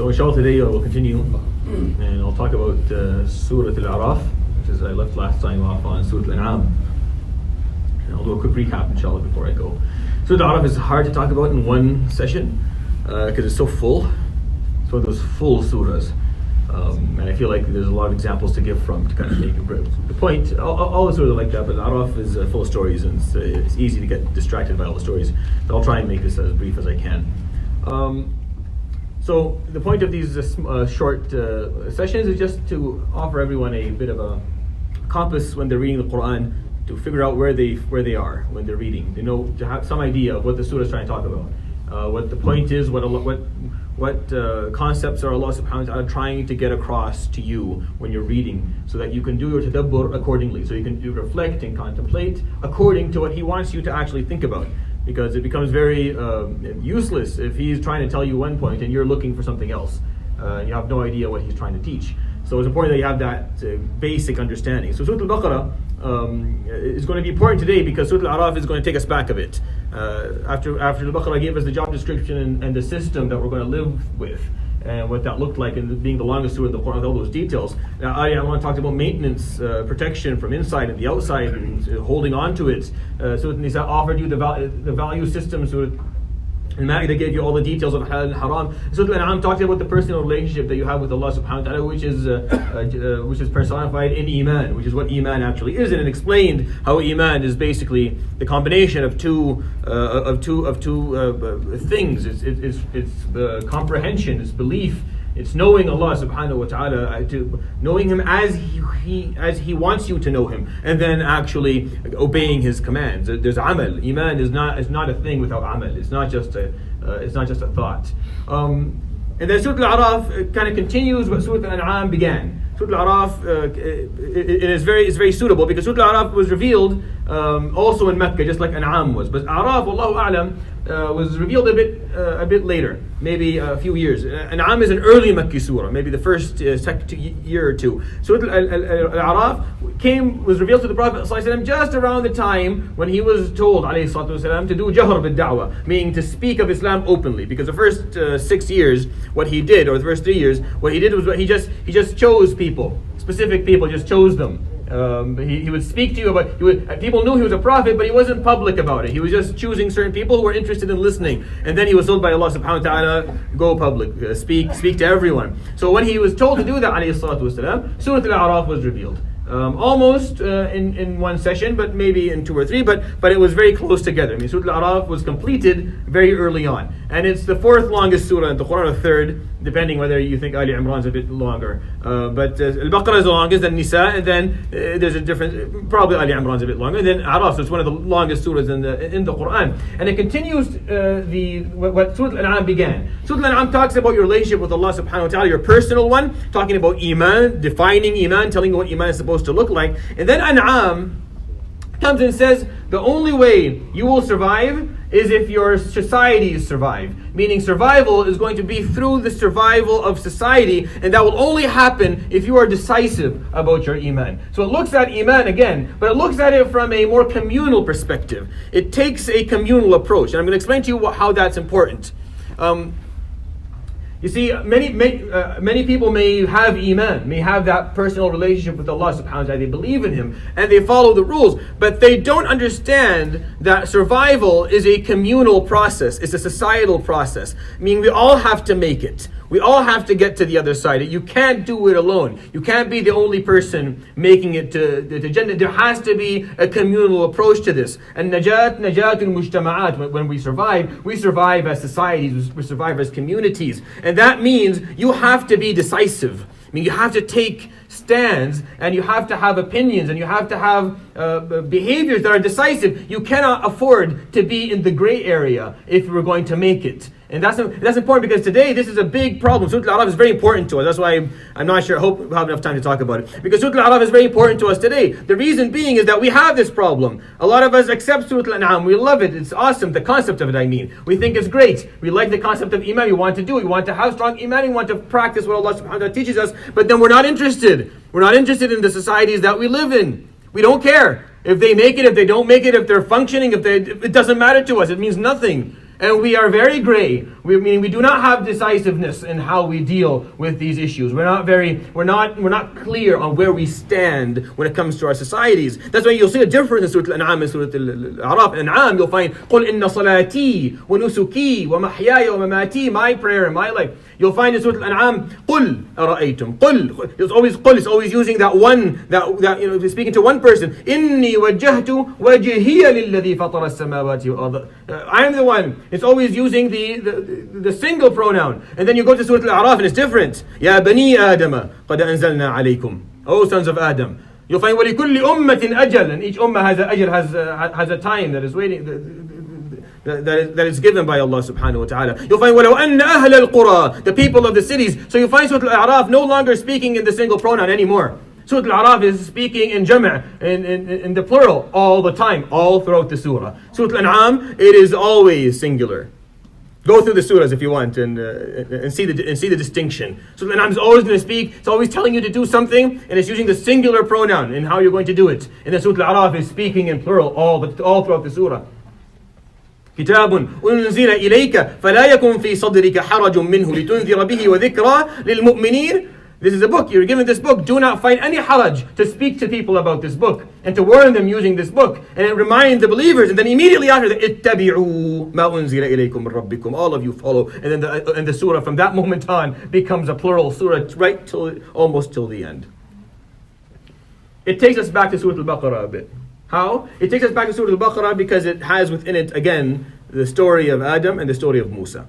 So inshallah today I will continue and I'll talk about Surat Al-Araf, which is I left last time off on Surat Al-An'am. And I'll do a quick recap inshallah before I go. Surat Al-Araf is hard to talk about in one session because it's so full. It's one of those full surahs. And I feel like there's a lot of examples to give from to kind of make the point. All the surahs are like that, but Araf is full of stories and it's easy to get distracted by all the stories. So I'll try and make this as brief as I can. So the point of these short sessions is just to offer everyone a bit of a compass when they're reading the Quran, to figure out where they are when they're reading. To have some idea of what the surah is trying to talk about, what the point is, what concepts are Allah subhanahu wa ta'ala trying to get across to you when you're reading, so that you can do your tadabbur accordingly, so you can reflect and contemplate according to what He wants you to actually think about. Because it becomes very useless if He's trying to tell you one point and you're looking for something else. You have no idea what He's trying to teach. So it's important that you have that basic understanding. So Surah Al-Baqarah is going to be important today because Surah Al-Araf is going to take us back a bit. After Al-Baqarah gave us the job description and the system that we're going to live with, and what that looked like, and being the longest surah in the Quran with all those details. Now, I want to talk about maintenance, protection from inside and the outside, and holding on to it. Surah Nisa offered you the value system. Surah Al-Ma'idah gave you all the details of halal and haram. Surah Al-An'am talked about the personal relationship that you have with Allah subhanahu wa ta'ala, which is personified in Iman, which is what Iman actually is, and it explained how Iman is basically the combination of two things. It's the comprehension, it's belief, it's knowing Allah subhanahu wa ta'ala, knowing Him as He wants you to know Him, and then actually obeying His commands. There's amal. Iman is not a thing without amal. It's not just a thought. And then Surah Al-Araf kind of continues what Surah Al-An'am began. Surah Al-Araf is very suitable because Surah Al-Araf was revealed also in Mecca, just like An'am was. But Araf, Wallahu A'lam, was revealed a bit later, maybe a few years. An'am is an early Mecca surah, maybe the first year or two. Surah Al-Araf was revealed to the Prophet ﷺ just around the time when he was told ﷺ to do jahr bid-da'wah, meaning to speak of Islam openly. Because the first 6 years, what he did, or the first 3 years, what he did was he just chose people, specific people, just chose them. He would speak to you about. People knew he was a prophet, but he wasn't public about it. He was just choosing certain people who were interested in listening, and then he was told by Allah subhanahu wa ta'ala, go public, speak to everyone. So when he was told to do that, alayhi salatu wasalam, Surah Al-Araf was revealed. Almost in one session, but maybe in 2 or 3, but it was very close together. I mean, Surah Al-Araf was completed very early on, and it's the 4th longest surah in the Quran, or 3rd, depending whether you think Ali Imran is a bit longer. But Al-Baqarah is the longest, then Nisa, and then there's a difference. Probably Ali Imran is a bit longer. And then Araf, so it's one of the longest surahs in the Quran, and it continues what Surah Al-An'am began. Surah Al-An'am talks about your relationship with Allah subhanahu wa ta'ala, your personal one, talking about Iman, defining Iman, telling you what Iman is supposed to look like. And then An'am comes and says the only way you will survive is if your societies survive. Meaning survival is going to be through the survival of society, and that will only happen if you are decisive about your Iman. So it looks at Iman again, but it looks at it from a more communal perspective. It takes a communal approach, and I'm going to explain to you how that's important. You see, many people may have Iman, may have that personal relationship with Allah subhanahu wa ta'ala. They believe in Him and they follow the rules, but they don't understand that survival is a communal process. It's a societal process. Meaning we all have to make it. We all have to get to the other side. You can't do it alone. You can't be the only person making it to Jannah. There has to be a communal approach to this. And najatul mujtama'at, when we survive as societies, we survive as communities. And that means you have to be decisive. I mean, you have to take stands, and you have to have opinions, and you have to have behaviors that are decisive. You cannot afford to be in the gray area if we're going to make it. And that's important because today this is a big problem. Surah Al-Araf is very important to us. That's why I'm not sure. I hope we'll have enough time to talk about it. Because Surah Al-Araf is very important to us today. The reason being is that we have this problem. A lot of us accept Surah Al-An'am. We love it. It's awesome. The concept of it, I mean. We think it's great. We like the concept of Iman. We want to do it. We want to have strong Iman. We want to practice what Allah subhanahu wa ta'ala teaches us. But then we're not interested. We're not interested in the societies that we live in. We don't care. If they make it, if they don't make it, if they're functioning, it doesn't matter to us. It means nothing. And we are very gray. We do not have decisiveness in how we deal with these issues. We're not clear on where we stand when it comes to our societies. That's why you'll see a difference in Surah Al-An'am and Surah Al-Araf. In An'am, you'll find قُلْ إِنَّ صَلَاتِي وَنُسُكِي وَمَحْيَايَ وَمَمَاتِي, my prayer and my life. You'll find in Surah Al-An'am, قُلْ أَرَأَيْتُمْ قُلْ. It's always قُلْ. It's always using that one, that speaking to one person. إِنِّي وَجَّهْتُ وَجْهِيَ لِلَّذِي فَطَرَ السَّمَاوَاتِ وَالْأَرْضَ. I am the one. It's always using the single pronoun. And then you go to Surah Al-Araf and it's different. يَا بَنِي آدَمَ قَدْ أَنزَلْنَا عَلَيْكُمْ. O sons of Adam. You'll find وَلِكُلِّ أُمَّةٍ أَجَلٍ. And each ummah has a time that is waiting, that is given by Allah subhanahu wa ta'ala. You'll find وَلَوْ أَنَّ أَهْلَ الْقُرَى, the people of the cities. So you find Surah Al-A'raf no longer speaking in the single pronoun anymore. Surah Al-A'raf is speaking in jama', in the plural, all the time, all throughout the surah. Surah Al-An'am, it is always singular. Go through the surahs if you want and see the distinction. Surah Al-An'am is always going to speak. It's always telling you to do something, and it's using the singular pronoun in how you're going to do it. And then Surah Al-A'raf is speaking in plural all throughout the surah. كتاب أنزل إليك فلا يكن في صدرك حرج منه لتنذر به وذكرى للمؤمنين. This is a book. You're given this book. Do not find any haraj to speak to people about this book and to warn them using this book. And it reminds the believers. And then immediately after that, اتبعوا ما أنزل إليكم من ربكم. All of you follow. And then the surah from that moment on becomes a plural surah right almost till the end. It takes us back to Surah Al-Baqarah a bit. How? It takes us back to Surah Al-Baqarah because it has within it, again, the story of Adam and the story of Musa.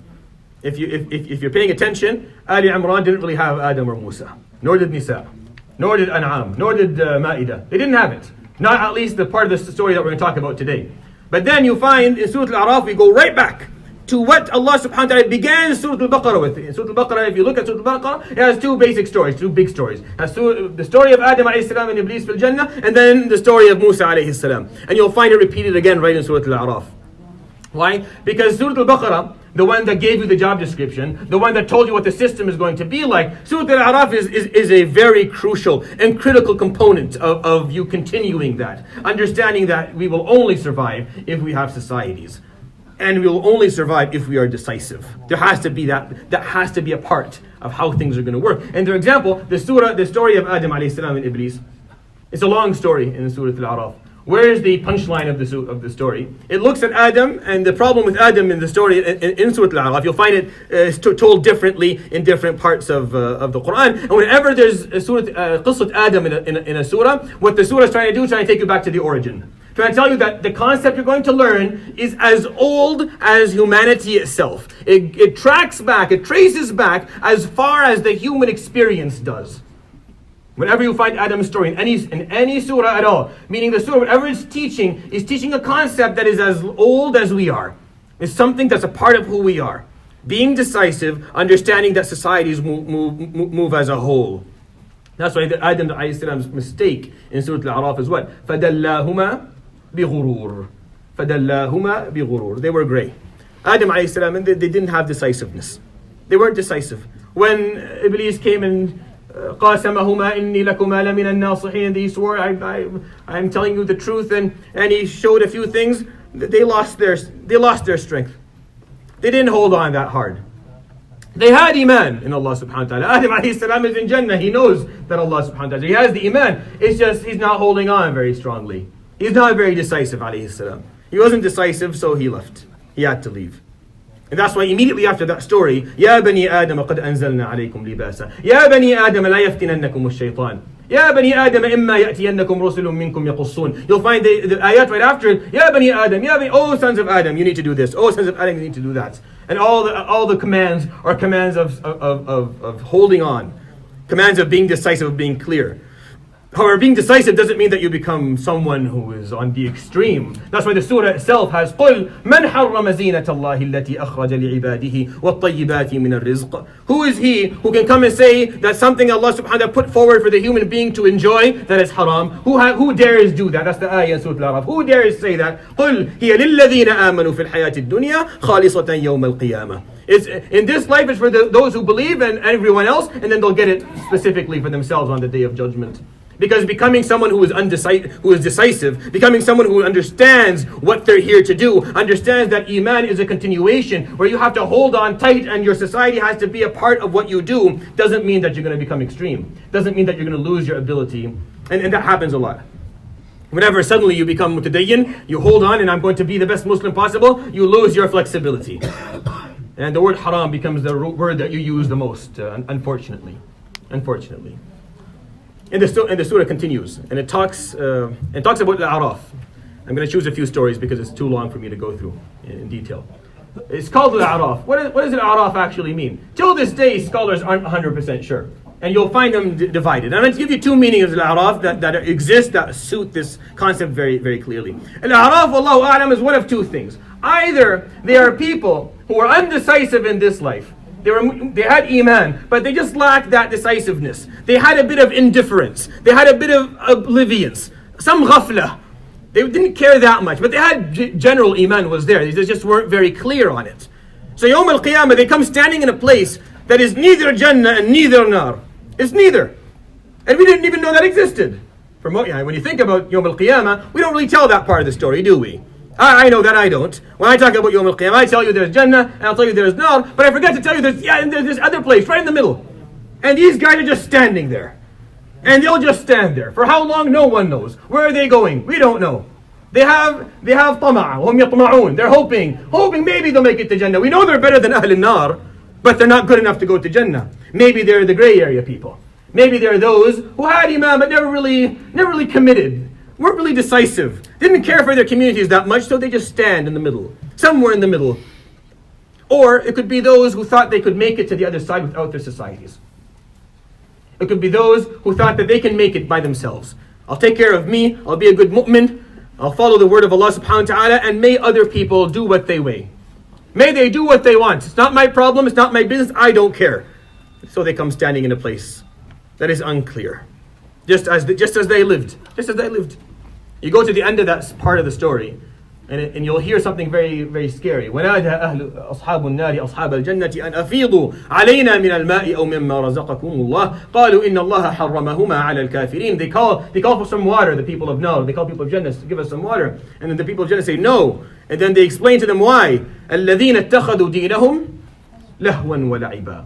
If you're paying attention, Ali Imran didn't really have Adam or Musa. Nor did Nisa. Nor did An'am. Nor did Ma'idah. They didn't have it. Not at least the part of the story that we're going to talk about today. But then you find in Surah Al-Araf, we go right back to what Allah subhanahu wa ta'ala began Surah Al-Baqarah with. In Surah Al-Baqarah, if you look at Surah Al-Baqarah, it has two basic stories, two big stories. It has the story of Adam alayhi salam and Iblis fil Jannah, and then the story of Musa alayhi salam. And you'll find it repeated again right in Surah Al-Araf. Why? Because Surah Al-Baqarah, the one that gave you the job description, the one that told you what the system is going to be like, Surah Al-Araf is a very crucial and critical component of you continuing that. Understanding that we will only survive if we have societies. And we will only survive if we are decisive. There has to be that has to be a part of how things are going to work. And for example, the story of Adam alayhi salam and Iblis, it's a long story in Surah Al-Araf. Where is the punchline of the story? It looks at Adam, and the problem with Adam in the story in Surah Al-Araf, you'll find it told differently in different parts of the Quran. And whenever there's a surah, Qissat Adam in a surah, what the surah is trying to do is trying to take you back to the origin. Trying to tell you that the concept you're going to learn is as old as humanity itself. It tracks back, it traces back as far as the human experience does. Whenever you find Adam's story in any surah at all, meaning the surah, whatever it's teaching, is teaching a concept that is as old as we are. It's something that's a part of who we are. Being decisive, understanding that societies move as a whole. That's why Adam alayhi salam's mistake in Surah Al-Araf is what? فَدَلَّاهُمَا بِغُرُورٍ فَدَلَّاهُمَا بِغُرُورٍ. They were grey. Adam alayhi salam, and they didn't have decisiveness. They weren't decisive. When Iblis came and قاسمهما إني لكما لمن الناصحين, they swore, I'm telling you the truth, and he showed a few things. They lost their strength. They didn't hold on that hard. They had iman in Allah subhanahu wa ta'ala. Adam alayhi salam is in Jannah. He knows that Allah subhanahu wa ta'ala, he has the iman. It's just he's not holding on very strongly. He's not very decisive alayhi salam. He wasn't decisive, so he left. He had to leave. And that's why immediately after that story, يا بني آدم قد أنزلنا عليكم لباسا يا بني آدم لا يفتننكم الشيطان يا بني آدم إما يأتينكم رسل منكم يقصون. You'll find the ayat right after it. يا بني آدم, oh sons of Adam, you need to do this. Oh sons of Adam, you need to do that. And all the commands are commands of holding on, commands of being decisive, of being clear. However, being decisive doesn't mean that you become someone who is on the extreme. That's why the surah itself has قُلْ مَنْ حَرَّمَ زِينَةَ اللَّهِ الَّتِي أَخْرَجَ لِعِبَادِهِ وَالطَّيِّبَاتِ مِنَ الرِّزْقِ. Who is he who can come and say that something Allah subhanahu wa ta'ala put forward for the human being to enjoy, that is haram? Who dares do that? That's the ayah in Surah Al-Araf. Who dares say that? قُلْ هِيَ لِلَّذِينَ آمَنُوا فِي الْحَيَاةِ الدُّنْيَا خَالِصَةً يَوْمَ الْقِيَامَةِ. It's, in this life, it's for those who believe and everyone else, and then they'll get it specifically for themselves on the Day of Judgment. Because becoming someone who is decisive, becoming someone who understands what they're here to do, understands that Iman is a continuation where you have to hold on tight and your society has to be a part of what you do, doesn't mean that you're going to become extreme. Doesn't mean that you're going to lose your ability. And that happens a lot. Whenever suddenly you become mutadayyin, you hold on and I'm going to be the best Muslim possible, you lose your flexibility. And the word haram becomes the word that you use the most, unfortunately. Unfortunately. And the surah continues, and it talks about the Araf. I'm going to choose a few stories because it's too long for me to go through in detail. It's called the Araf. What does the Araf actually mean? Till this day, scholars aren't 100% sure. And you'll find them divided. I'm going to give you two meanings of Al-Araf that exist that suit this concept very, very clearly. Al-Araf, Allahu A'lam, is one of two things. Either they are people who are undecisive in this life. They had Iman, but they just lacked that decisiveness. They had a bit of indifference. They had a bit of oblivience. Some ghafla. They didn't care that much, but they had general Iman was there. They just weren't very clear on it. So Yawm al-Qiyamah, they come standing in a place that is neither Jannah and neither Nar. It's neither. And we didn't even know that existed. When you think about Yawm al-Qiyamah, we don't really tell that part of the story, do we? I know that I don't. When I talk about Yawm al-Qiyamah, I tell you there's Jannah, and I'll tell you there's Nar, but I forget to tell you there's this other place right in the middle. And these guys are just standing there. And they'll just stand there. For how long? No one knows. Where are they going? We don't know. They have tama', hum yatma'un. They're hoping maybe they'll make it to Jannah. We know they're better than Ahl al-Nar, but they're not good enough to go to Jannah. Maybe they're the gray area people. Maybe they're those who had Imam but never really committed. Weren't really decisive. Didn't care for their communities that much, so they just stand in the middle. Somewhere in the middle. Or it could be those who thought they could make it to the other side without their societies. It could be those who thought that they can make it by themselves. I'll take care of me, I'll be a good mu'min, I'll follow the word of Allah subhanahu wa ta'ala, and may other people do what they may. May they do what they want. It's not my problem, it's not my business, I don't care. So they come standing in a place that is unclear. Just as they lived. You go to the end of that part of the story, and you'll hear something very, very scary. وَنَادَى أَصْحَابُ النَّارِ أَصْحَابَ الْجَنَّةِ أَنْ أَفِيضُوا عَلَيْنَا مِنَ الْمَاءِ أَوْ مِمَّا رَزَقَكُمُ اللَّهُ قَالُوا إِنَّ اللَّهَ حَرَّمَهُمَا عَلَى الْكَافِرِينَ They call for some water, the people of Nar. They call people of Jannah to give us some water. And then the people of Jannah say no. And then they explain to them why. الَّذِينَ اتَّخَذُوا دِينَهُمْ لَهْوًا وَلَعِبًا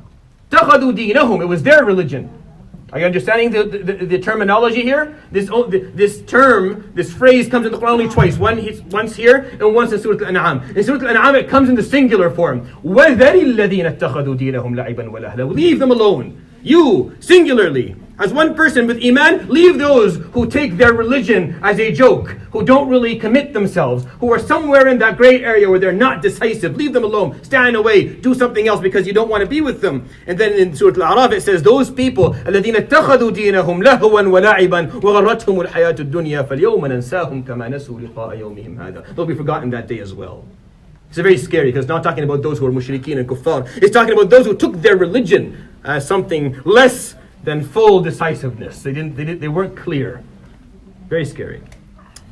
اتَّخَذُوا دِينَهُم. It was their religion. Are you understanding the terminology here? This phrase comes in the Quran only twice. Once here and once in Surat Al-An'am. In Surat Al-An'am it comes in the singular form. وَذَرِ الَّذِينَ اتَّخَذُوا دِينَهُمْ لَعِبًا وَلَهْلًا. Leave them alone. You, singularly, as one person with Iman, leave those who take their religion as a joke, who don't really commit themselves, who are somewhere in that gray area where they're not decisive. Leave them alone. Stand away. Do something else because you don't want to be with them. And then in Surah Al-Araf it says, those people, الَّذِينَ اتَّخَذُوا دِينَهُمْ لَهْوًا وَلَعِبًا وَغَرَّتْهُمُ الْحَيَاةُ الدُّنْيَا فَالْيَوْمَ نَنْسَاهُمْ كَمَا نَسُوا لِقَاءَ يَوْمِهِمْ هَذَا. They'll be forgotten that day as well. It's very scary because it's not talking about those who are mushrikeen and kuffar. It's talking about those who took their religion as something less than full decisiveness. They weren't clear. Very scary.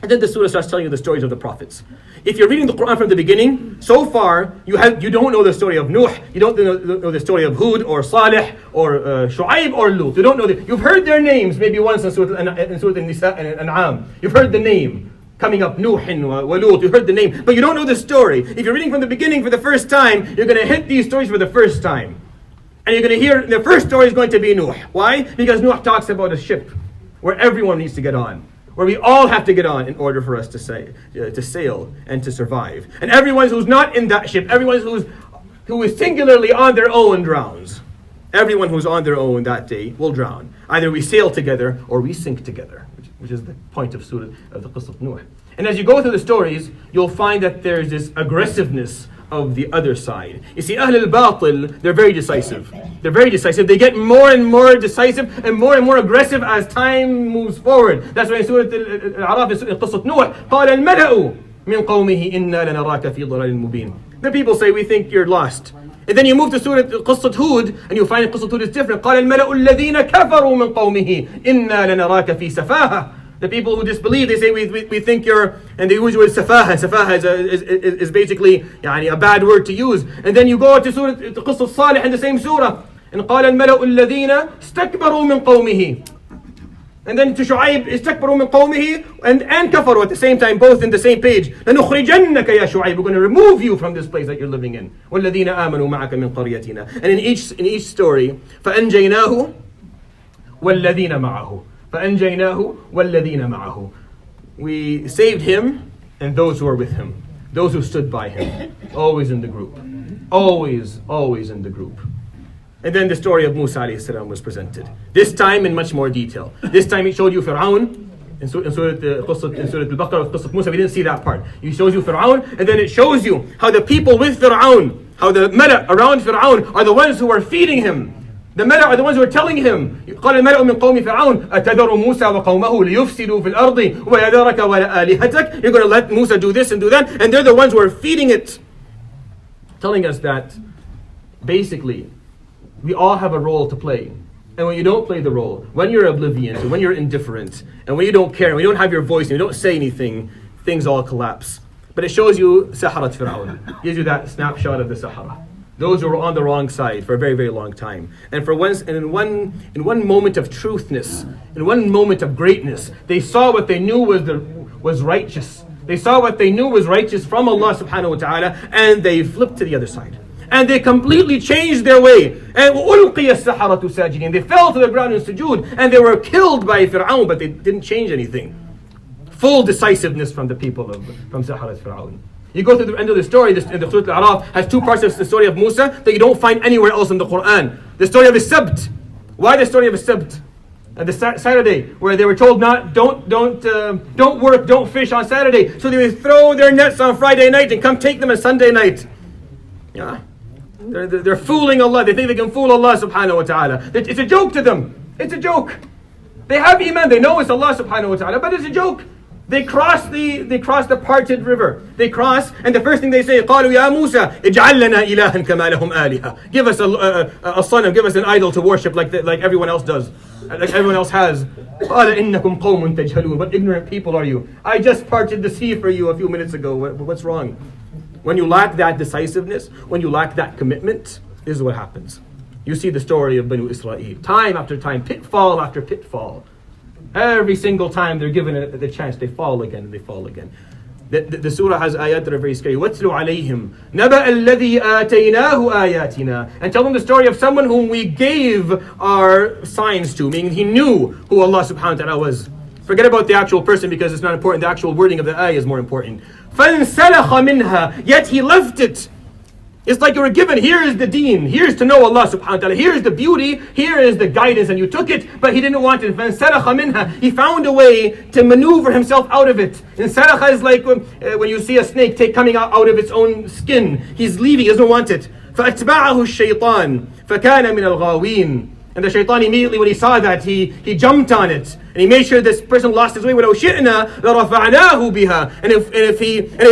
And then the surah starts telling you the stories of the prophets. If you're reading the Quran from the beginning, so far you don't know the story of Nuh, you don't know the story of Hud or Salih or Shu'aib or Lut. You don't know you've heard their names maybe once in Surah An-Nisa and An'am. You've heard the name coming up, Nuhin wa Lut. You heard the name, but you don't know the story. If you're reading from the beginning for the first time, you're going to hit these stories for the first time. And you're going to hear, the first story is going to be Nuh. Why? Because Nuh talks about a ship where everyone needs to get on. Where we all have to get on in order for us to sail and to survive. And everyone who's not in that ship, everyone who is singularly on their own drowns. Everyone who's on their own that day will drown. Either we sail together or we sink together, which is the point of Surah of the Qasas of Nuh. And as you go through the stories, you'll find that there's this aggressiveness of the other side. You see, Ahl al-Batil, they're very decisive. They get more and more decisive and more aggressive as time moves forward. That's why in Surah Al-Araf, in Qasat Nuh, قَالَ الْمَلَأُ مِنْ قَوْمِهِ إِنَّا لَنَرَاكَ فِي ضَلَالٍ مُبِينٍ. The people say, we think you're lost. And then you move to Surah Qasat Hud, and you find Qasat Hud is different. قَالَ الْمَلَأُ الَّذِينَ كَفَرُوا مِنْ قَوْمِهِ إِنَّا لَنَرَاكَ فِي سَفَاهَةٍ. The people who disbelieve, they say, we think you're, and they use the word safaha. Safaha is basically a bad word to use. And then you go to Surah Qasas Salih in the same surah. And قال الملأ الذين استكبروا من قومه. And then to Shu'aib, istakbaru min qawmihi, and kafaru at the same time, both in the same page. لَنُخْرِجَنَّكَ يَا Shu'aib. We're going to remove you from this place that you're living in. وَالَّذِينَ آمَنُوا مَعَكَ مِنْ قَرْيَتِنَا. And in each story, فَأَنْجَيْنَاهُ وَالَّذِينَ مَعَهُ. فَأَنْجَيْنَاهُ وَالَّذِينَ مَعَهُ. We saved him and those who are with him. Those who stood by him. Always in the group. Always in the group. And then the story of Musa alayhi salam was presented. This time in much more detail. This time it showed you Fir'aun. In Surah Al-Baqarah, Qissat Musa, we didn't see that part. It shows you Fir'aun, and then it shows you how the people with Fir'aun, how the mala around Fir'aun are the ones who are feeding him. The mala are the ones who are telling him. قال الملأ من قوم فرعون أتذر موسى وقومه ليفسدوا في الأرض ويذرك وآلهتك. You're going to let Musa do this and do that, and they're the ones who are feeding it. Telling us that basically we all have a role to play. And when you don't play the role, when you're oblivious, and when you're indifferent, and when you don't care, and when you don't have your voice, and you don't say anything, things all collapse. But it shows you Saharat Fir'aun. Gives you that snapshot of the Sahara. Those who were on the wrong side for a very, very long time. And for once, and in one moment of truthness, in one moment of greatness, they saw what they knew was righteous. They saw what they knew was righteous from Allah subhanahu wa ta'ala, and they flipped to the other side. And they completely changed their way. And وَأُلْقِيَ السَّحَرَةُ سَاجِدِينَ. They fell to the ground in sujood, and they were killed by Fir'aun, but they didn't change anything. Full decisiveness from the people from Saharat Fir'aun. You go to the end of the story, the Surat Araf has two parts of the story of Musa that you don't find anywhere else in the Quran. The story of the Sabt. Why the story of the Sabt? The Saturday, where they were told don't work, don't fish on Saturday. So they would throw their nets on Friday night and come take them on Sunday night. Yeah. They're fooling Allah. They think they can fool Allah subhanahu wa ta'ala. It's a joke to them. It's a joke. They have iman. They know it's Allah subhanahu wa ta'ala, but it's a joke. They cross the parted river. They cross, and the first thing they say, قالوا يا موسى اجعل لنا إلها كما لهم آلهة. Give us a son, give us an idol to worship like everyone else does, like everyone else has. قال إنكم قوم تجهلون. What ignorant people are you? I just parted the sea for you a few minutes ago. What's wrong? When you lack that decisiveness, when you lack that commitment, this is what happens. You see the story of Banu Israel. Time after time, pitfall after pitfall. Every single time they're given the chance, they fall again and they fall again. The surah has ayat that are very scary. وَاتْلُ عَلَيْهِمْ نَبَأَ الَّذِي آتَيْنَاهُ آيَاتِنَا. And tell them the story of someone whom we gave our signs to, meaning he knew who Allah subhanahu wa ta'ala was. Forget about the actual person because it's not important. The actual wording of the ayah is more important. فَانْسَلَخَ مِنْهَا. Yet he left it. It's like you were given, here is the deen, here's to know Allah subhanahu wa ta'ala, here is the beauty, here is the guidance, and you took it, but he didn't want it. فَانْسَلَخَ مِنْهَا. He found a way to maneuver himself out of it. And salakha is like when you see a snake coming out of its own skin. He's leaving, he doesn't want it. فَأَتْبَعَهُ الشَّيْطَانِ فَكَانَ مِنَ الْغَاوِينَ. And the shaitan immediately, when he saw that, he jumped on it. And he made sure this person lost his way. وَلَوْ شِئْنَا لَرَفَعْنَاهُ بِهَا. And if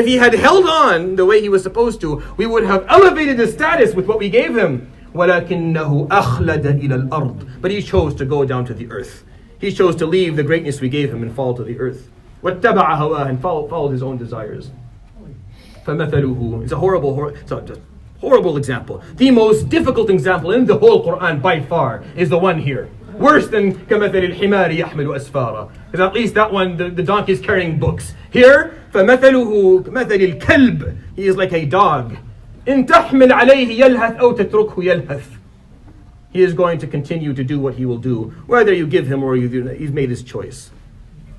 he had held on the way he was supposed to, we would have elevated his status with what we gave him. وَلَكِنَّهُ أَخْلَدَ إِلَى الْأَرْضِ. But he chose to go down to the earth. He chose to leave the greatness we gave him and fall to the earth. وَاتَّبَعَ هَوَاهُ. And followed his own desires. فَمَثَلُهُ. It's a horrible example. The most difficult example in the whole Quran by far is the one here. Worse than كَمَثَلِ الْحِمَارِ يَحْمِلُ أَسْفَارًا. Because at least that one, the donkey is carrying books. Here, فَمَثَلُهُ كَمَثَلِ الْكَلْبِ. He is like a dog. إِن تَحْمِلْ عَلَيْهِ يَلْهَثْ أَوْ تَتْرُكْهُ يَلْهَثْ. He is going to continue to do what he will do, whether you give him or you do. He's made his choice.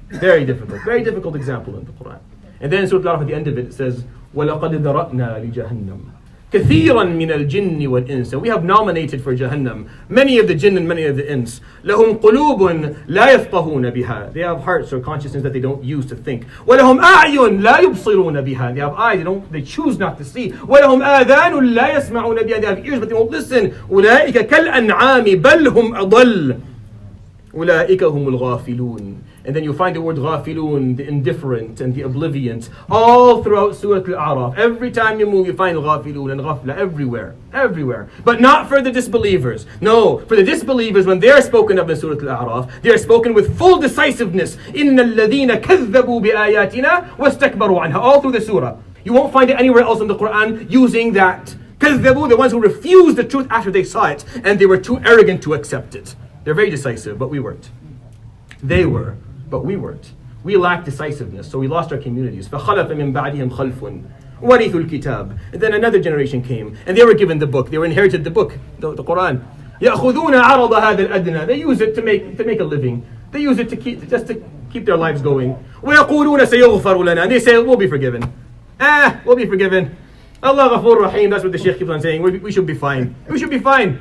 Very difficult example in the Quran. And then in Surah Al-Araf at the end of it says, وَلَقَدْ ذَرَأْنَا لِجَهَنَّمَ كثيرا من الجن والإنس. We have nominated for Jahannam many of the jinn and many of the ins. لهم قلوب لا يفقهون بها. They have hearts or consciousness that they don't use to think. ولهم أعين لا يبصرون بها. They have eyes, they choose not to see. ولهم آذان لا يسمعون بها. They have ears but they won't listen. أولئك كالأنعام بل هم أضل. أولئك هم الغافلون. And then you find the word غافلون, the indifferent and the oblivious, all throughout Surah Al-Araf. Every time you move, you find غافلون and غفلة everywhere. But not for the disbelievers. No, for the disbelievers, when they are spoken of in Surah Al-Araf, they are spoken with full decisiveness. إِنَّ الَّذِينَ كَذَّبُوا بِآيَاتِنَا وَاسْتَكْبَرُوا عَنْهَا. All through the surah. You won't find it anywhere else in the Quran using that. كَذَّبُوا, the ones who refused the truth after they saw it, and they were too arrogant to accept it. They're very decisive, but we weren't. They were, but we weren't. We lacked decisiveness, so we lost our communities. فَخَلَفَ مِن بَعْدِهِمْ خَلْفٌ وَرِثُوا الْكِتَابِ. And then another generation came, and they were given the book. They were inherited the book, the Quran. يَأْخُذُونَ عَرَضَ هَذَا الْأَدْنَى. They use it to make a living. They use it to keep their lives going. وَيَقُولُونَ سَيُغْفَرُ لَنَا. And they say, we'll be forgiven. We'll be forgiven. Allah Ghafur Rahim. That's what the Shaykh keeps on saying. We should be fine. We should be fine.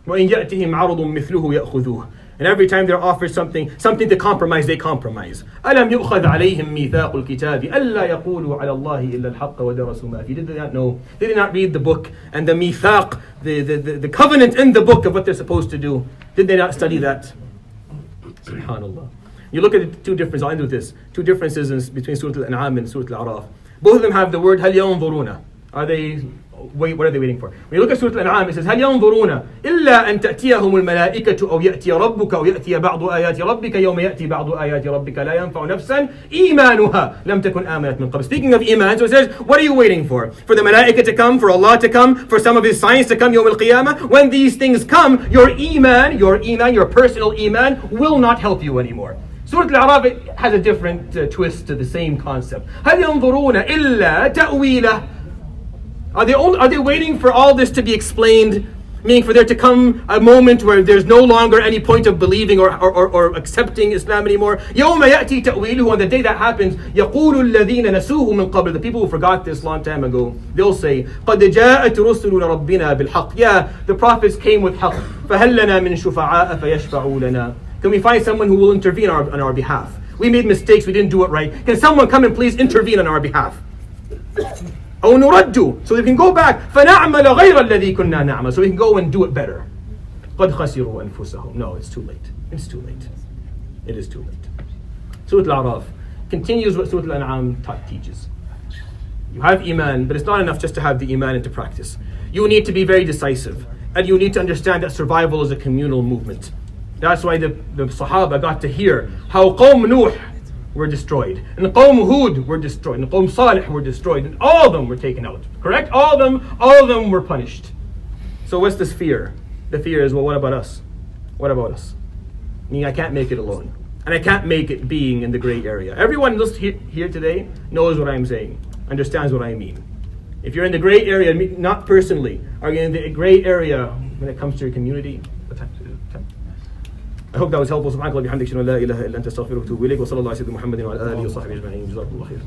وَإِنْ يَأْتِهِمْ عَرَضٌ مِثْلُهُ يَأْخُذُوهُ. And every time they're offered something to compromise, they compromise. أَلَمْ يُؤْخَذْ عَلَيْهِمْ مِيثَاقُ الْكِتَابِ أَلَّا يَقُولُوا عَلَى اللَّهِ إِلَّا الْحَقَّ وَدَرَسُوا مَا فِيهِ. Did they not know? They did not read the book and the mithaq, the covenant in the book of what they're supposed to do. Did they not study that? SubhanAllah. You look at the two differences, I'll end with this. Two differences between Surat Al-An'am and Surat Al-Araf. Both of them have the word هَلْ يَنظُرُونَ. What are they waiting for? When you look at Surat Al-An'am, it says هَلْ يَنظُرُونَ إِلَّا أَن تَأْتِيَهُمُ الْمَلَائِكَةُ أَوْ يَأْتِيَ رَبُّكَ أَوْ يَأْتِيَ بَعْضُ آيَاتِ رَبِّكَ يَوْمَ يَأْتِي بَعْضُ آيَاتِ رَبِّكَ لَا يَنْفَعُ نَفْسًا إِيمَانُهَا لَمْ تَكُنْ آمَنَتْ مِنْ قَبْلِ. Speaking of Iman, so it says, what are you waiting for? For the Malaika to come, for Allah to come, for some of His signs to come, Yawm al-Qiyamah? When these things come, your Iman, your personal Iman, will not help you anymore. Surah Al-Araf has a different twist to the same concept. هَلْ يَنظُرُونَ إِلَّا تَأْوِيلَهُ. Are they waiting for all this to be explained? Meaning for there to come a moment where there's no longer any point of believing or accepting Islam anymore. يَوْمَ يَأْتِي تَأْوِيلُهُ. On the day that happens, يَقُولُ الَّذِينَ نَسُوهُ مِنْ قَبْلِ. The people who forgot this long time ago, they'll say, قَدْ جَاءَتْ رُسُلُ رَبِّنَا بِالْحَقِّ. Yeah, the prophets came with haqq. فَهَلْ لَنَا مِنْ شُفَعَاءَ فَيَشْفَعُوا لَنَا. Can we find someone who will intervene on our behalf? We made mistakes, we didn't do it right. Can someone come and please intervene on our behalf? أو نرد, so we can go back. فَنَعْمَلَ غَيْرَ الَّذِي كُنَّا نَعْمَلُ. So we can go and do it better. قَدْ خَسِرُوا أَنفُسَهُم. No, it's too late. It's too late. It is too late. Surah Al-Araf continues what Surah Al-An'am teaches. You have Iman, but it's not enough just to have the Iman into practice. You need to be very decisive. And you need to understand that survival is a communal movement. That's why the Sahaba got to hear how Qawm Nuh were destroyed, and Qawm Hud were destroyed, and Qawm Salih were destroyed, and all of them were taken out. Correct? All of them were punished. So what's this fear? The fear is, well, what about us? What about us? Meaning I can't make it alone. And I can't make it being in the gray area. Everyone here today knows what I'm saying, understands what I mean. If you're in the gray area, not personally, are you in the gray area when it comes to your community? I hope that was helpful. سبحانك اللهم وبحمدك اشهد ان لا اله الا انت استغفرك واتوب اليك وصلى الله على سيدنا محمد وعلى اله وصحبه اجمعين. جزاكم الله خير.